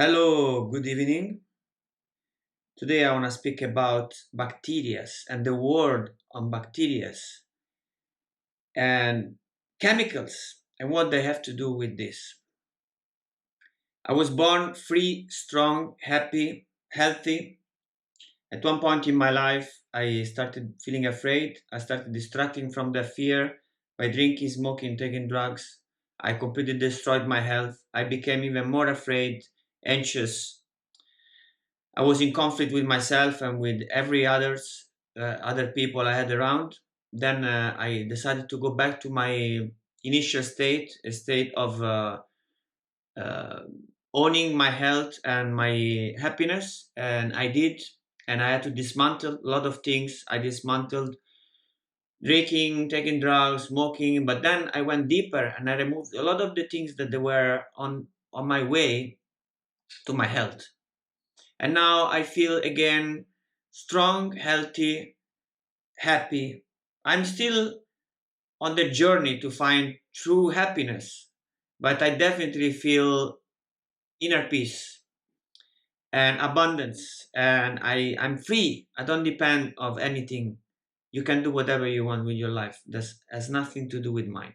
Hello, good evening. Today I want to speak about bacteria and the word on bacteria and chemicals and what they have to do with this. I was born free, strong, happy, healthy. At one point in my life, I started feeling afraid. I started distracting from the fear by drinking, smoking, taking drugs. I completely destroyed my health. I became even more afraid, anxious. I was in conflict with myself and with every other people I had around. Then I decided to go back to my initial state, a state of uh, owning my health and my happiness, and I did. And I had to dismantle a lot of things. I dismantled drinking, taking drugs, smoking, but then I went deeper and I removed a lot of the things that they were on my way to my health. And now I feel again strong, healthy, happy. I'm still on the journey to find true happiness, but I definitely feel inner peace and abundance, and I'm free. I don't depend of anything. You can do whatever you want with your life. This has nothing to do with mine.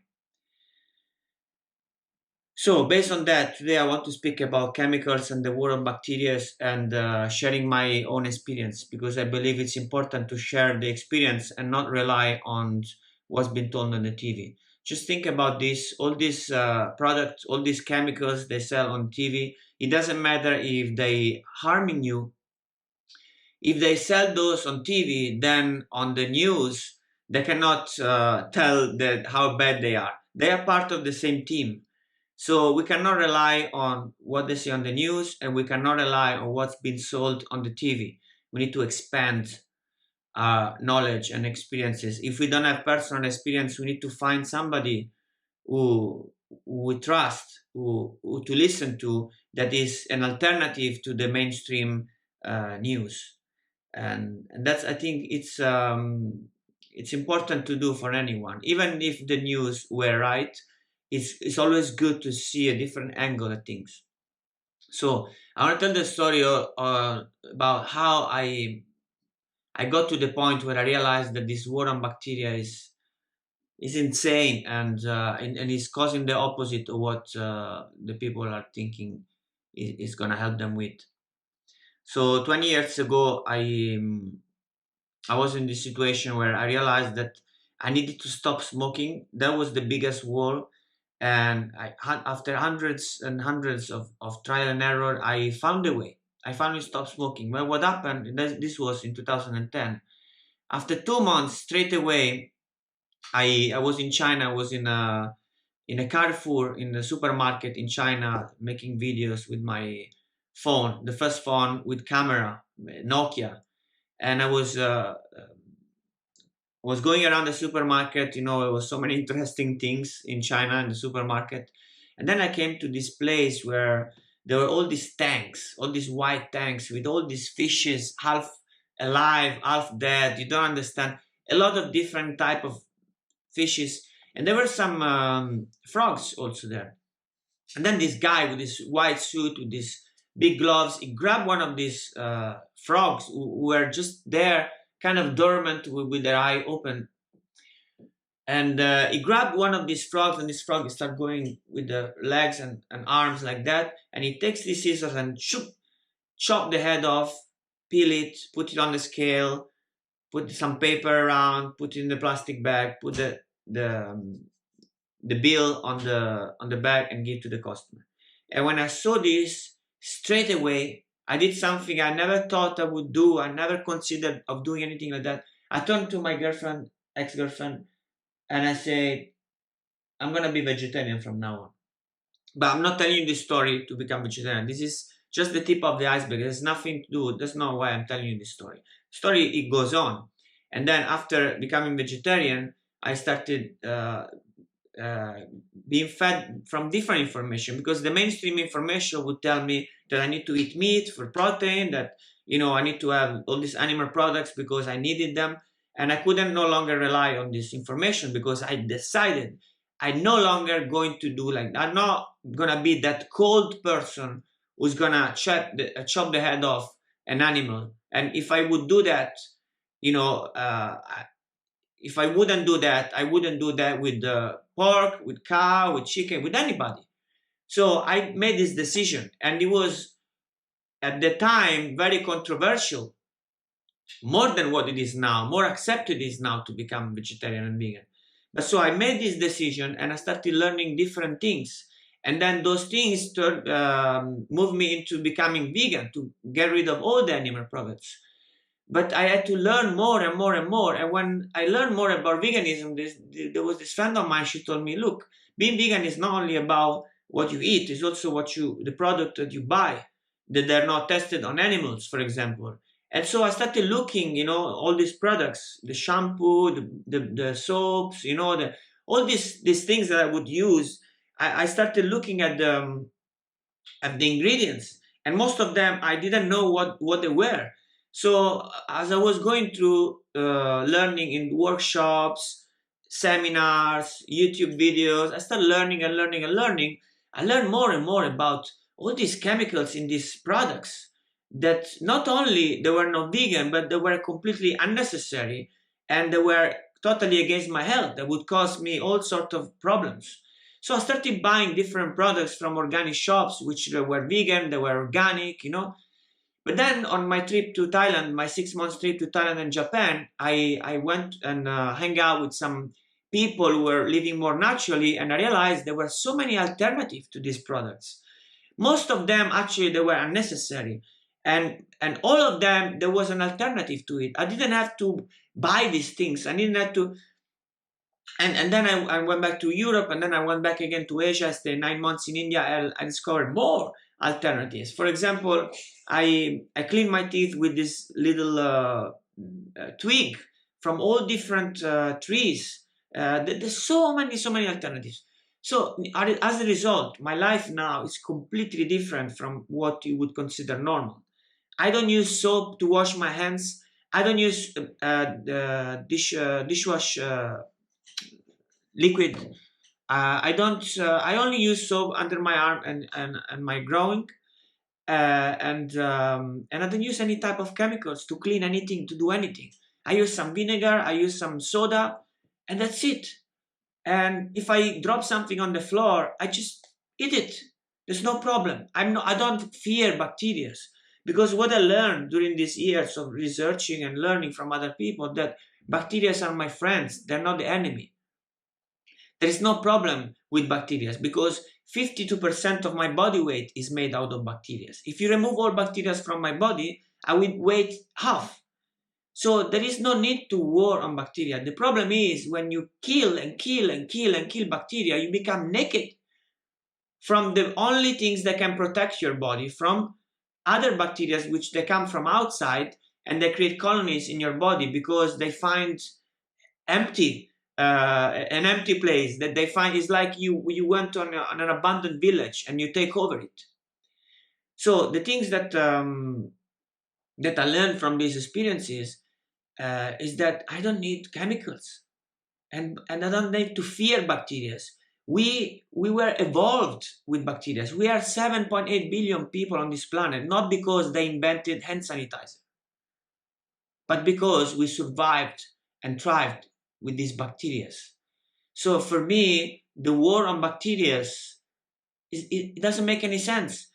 So, based on that, today I want to speak about chemicals and the world of bacteria and sharing my own experience because I believe it's important to share the experience and not rely on what's been told on the TV. Just think about this all these products, all these chemicals they sell on TV. It doesn't matter if they harming you. If they sell those on TV, then on the news, they cannot tell that how bad they are. They are part of the same team. So we cannot rely on what they say on the news, and we cannot rely on what's been sold on the TV. We need to expand our knowledge and experiences. If we don't have personal experience, we need to find somebody who we trust, who to listen to, that is an alternative to the mainstream news. And that's, I think it's important to do for anyone, even if the news were right. It's always good to see a different angle at things. So I want to tell the story about how I got to the point where I realized that this war on bacteria is insane, and is causing the opposite of what the people are thinking is going to help them with. So 20 years ago, I was in this situation where I realized that I needed to stop smoking. That was the biggest wall. And after hundreds and hundreds of trial and error, I found a way. I finally stopped smoking. Well, what happened? This was in 2010. After 2 months, straight away, I was in China. I was in a Carrefour in the supermarket in China making videos with my phone, the first phone with camera, Nokia, and I was going around the supermarket. There was so many interesting things in China in the supermarket. And then I came to this place where there were all these tanks, all these white tanks with all these fishes, half alive, half dead. You don't understand. A lot of different type of fishes. And there were some frogs also there. And then this guy with this white suit, with these big gloves, he grabbed one of these frogs who were just there, kind of dormant with their eye open. And he grabbed one of these frogs, and this frog started going with the legs and arms like that. And he takes these scissors and chop the head off, peel it, put it on the scale, put some paper around, put it in the plastic bag, put the bill on the bag, and give to the customer. And when I saw this, straight away, I did something I never thought I would do. I never considered of doing anything like that. I turned to my girlfriend, ex-girlfriend, and I said, I'm gonna be vegetarian from now on. But I'm not telling you this story to become vegetarian. This is just the tip of the iceberg. There's nothing to do. That's not why I'm telling you this story. Story, it goes on. And then after becoming vegetarian, I started uh, being fed from different information, because the mainstream information would tell me that I need to eat meat for protein, that I need to have all these animal products because I needed them. And I couldn't no longer rely on this information, because I decided I'm no longer going to do like that. I'm not gonna be that cold person who's gonna chop the head off an animal. And if I would do that, you know, if I wouldn't do that, I wouldn't do that with the pork, with cow, with chicken, with anybody. So I made this decision, and it was at the time very controversial, more than what it is now, more accepted is now to become vegetarian and vegan. But so I made this decision, and I started learning different things. And then those things moved me into becoming vegan, to get rid of all the animal products. But I had to learn more and more and more. And when I learned more about veganism, there was this friend of mine. She told me, "Look, being vegan is not only about what you eat; it's also the product that you buy, that they're not tested on animals, for example." And so I started looking, all these products, the shampoo, the soaps, all these things that I would use. I started looking at the ingredients, and most of them I didn't know what they were. So as I was going through learning in workshops, seminars, YouTube videos, I started learning and learning and learning. I learned more and more about all these chemicals in these products, that not only they were not vegan, but they were completely unnecessary, and they were totally against my health. That would cause me all sorts of problems. So I started buying different products from organic shops, which were vegan, they were organic. But then on my trip to Thailand, my 6 months trip to Thailand and Japan, I went and hang out with some people who were living more naturally, and I realized there were so many alternatives to these products. Most of them actually they were unnecessary, and all of them there was an alternative to it. I didn't have to buy these things. I didn't have to. And then I went back to Europe, and then I went back again to Asia. I stayed 9 months in India. I discovered more alternatives. For example, I clean my teeth with this little twig from all different trees. There's so many alternatives. So as a result, my life now is completely different from what you would consider normal. I don't use soap to wash my hands. I don't use dishwash liquid. I don't. I only use soap under my arm and my groin, and I don't use any type of chemicals to clean anything, to do anything. I use some vinegar. I use some soda, and that's it. And if I drop something on the floor, I just eat it. There's no problem. I don't fear bacteria, because what I learned during these years of researching and learning from other people, that bacteria are my friends. They're not the enemy. There is no problem with bacteria, because 52% of my body weight is made out of bacteria. If you remove all bacteria from my body, I would weigh half. So there is no need to war on bacteria. The problem is when you kill and kill and kill and kill bacteria, you become naked from the only things that can protect your body from other bacteria, which they come from outside, and they create colonies in your body because they find empty an empty place that they find. Is like you went on an abandoned village and you take over it. So the things that I learned from these experiences is that I don't need chemicals, and I don't need to fear bacteria. We were evolved with bacteria. We are 7.8 billion people on this planet, not because they invented hand sanitizer, but because we survived and thrived with these bacteria. So for me, the war on bacteria, it doesn't make any sense.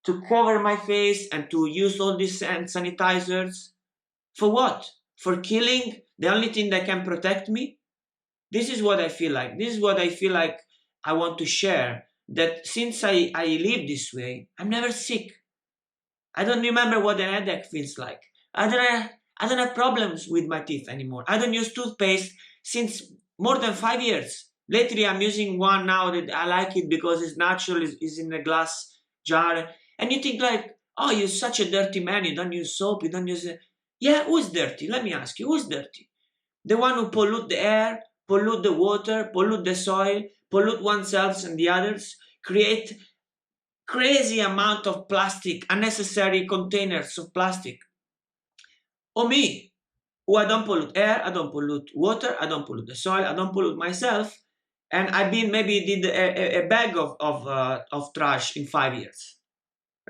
To cover my face and to use all these hand sanitizers, for what? For killing the only thing that can protect me? This is what I feel like. This is what I feel like I want to share. That since I live this way, I'm never sick. I don't remember what a headache feels like. I don't have problems with my teeth anymore. I don't use toothpaste since more than 5 years. Lately, I'm using one now that I like it because it's natural, it's in a glass jar. And you think like, oh, you're such a dirty man, you don't use soap, you don't use it. Yeah, who's dirty? Let me ask you, who's dirty? The one who pollute the air, pollute the water, pollute the soil, pollute oneself and the others, create crazy amount of plastic, unnecessary containers of plastic. Or me, who I don't pollute air, I don't pollute water, I don't pollute the soil, I don't pollute myself, and I've been maybe did a bag of trash in 5 years,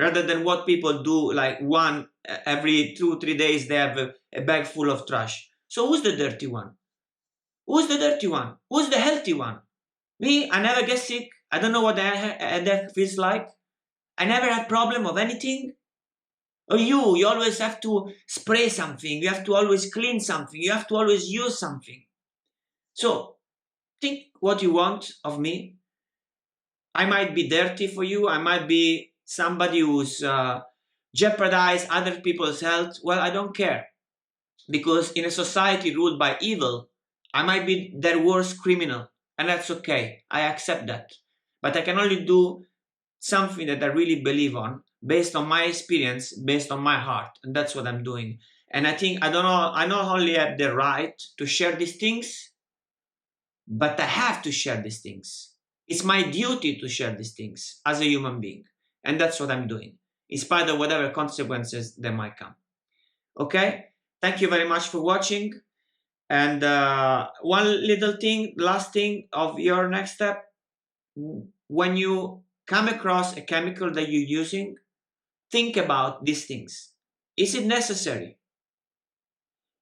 rather than what people do, like one every 2 3 days they have a bag full of trash. So who's the dirty one? Who's the dirty one? Who's the healthy one? Me, I never get sick. I don't know what that feels like. I never had problem of anything. Or you always have to spray something. You have to always clean something. You have to always use something. So think what you want of me. I might be dirty for you. I might be somebody who's jeopardize other people's health. Well, I don't care, because in a society ruled by evil, I might be their worst criminal, and that's okay. I accept that. But I can only do something that I really believe on, based on my experience, based on my heart, and that's what I'm doing. And I think I not only have the right to share these things, but I have to share these things. It's my duty to share these things as a human being, and that's what I'm doing, in spite of whatever consequences that might come. Okay, thank you very much for watching. And one little thing, last thing of your next step, when you come across a chemical that you're using, think about these things. Is it necessary?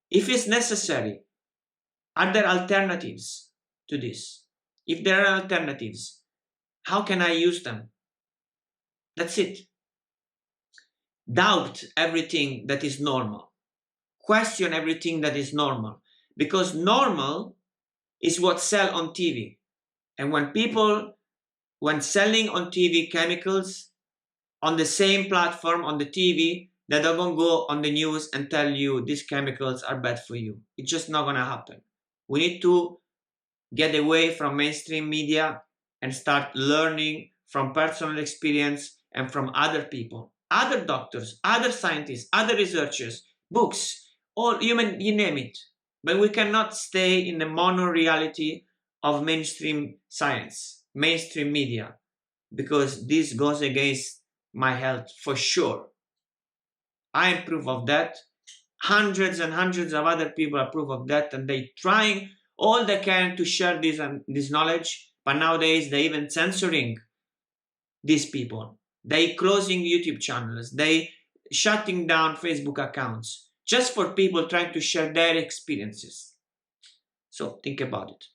If it's necessary, are there alternatives to this? If there are alternatives, how can I use them? That's it. Doubt everything that is normal. Question everything that is normal. Because normal is what sells on TV. And when selling on TV chemicals on the same platform on the TV, they don't go on the news and tell you these chemicals are bad for you. It's just not going to happen. We need to get away from mainstream media and start learning from personal experience and from other people, other doctors, other scientists, other researchers, books, all you name it. But we cannot stay in the mono reality of mainstream science, mainstream media, because this goes against my health for sure. I am proof of that. Hundreds and hundreds of other people are proof of that, and they trying all they can to share this knowledge. But nowadays they even censoring these people. They closing YouTube channels. They shutting down Facebook accounts just for people trying to share their experiences. So think about it.